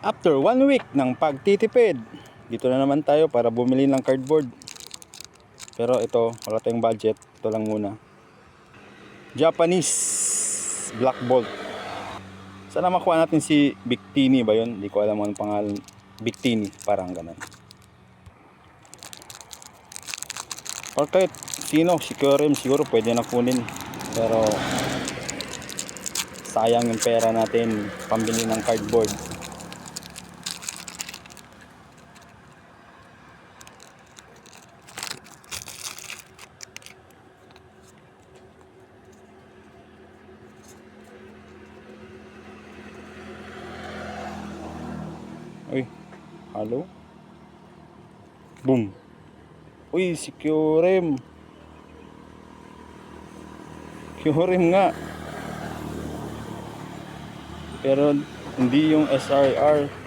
After 1 week ng pagtitipid, dito na naman tayo para bumili ng cardboard. Pero ito, wala tayong budget. Ito lang muna. Japanese Black Bolt. Sana makuha natin si Victini ba yun? Hindi ko alam ang pangalan. Victini, parang ganun. Or kahit sino, si Kerem siguro pwede na kunin. Pero sayang yung pera natin pambili ng cardboard. Uy, hello? Boom. Uy, si Kerem. Kerem nga. Pero hindi yung SRR.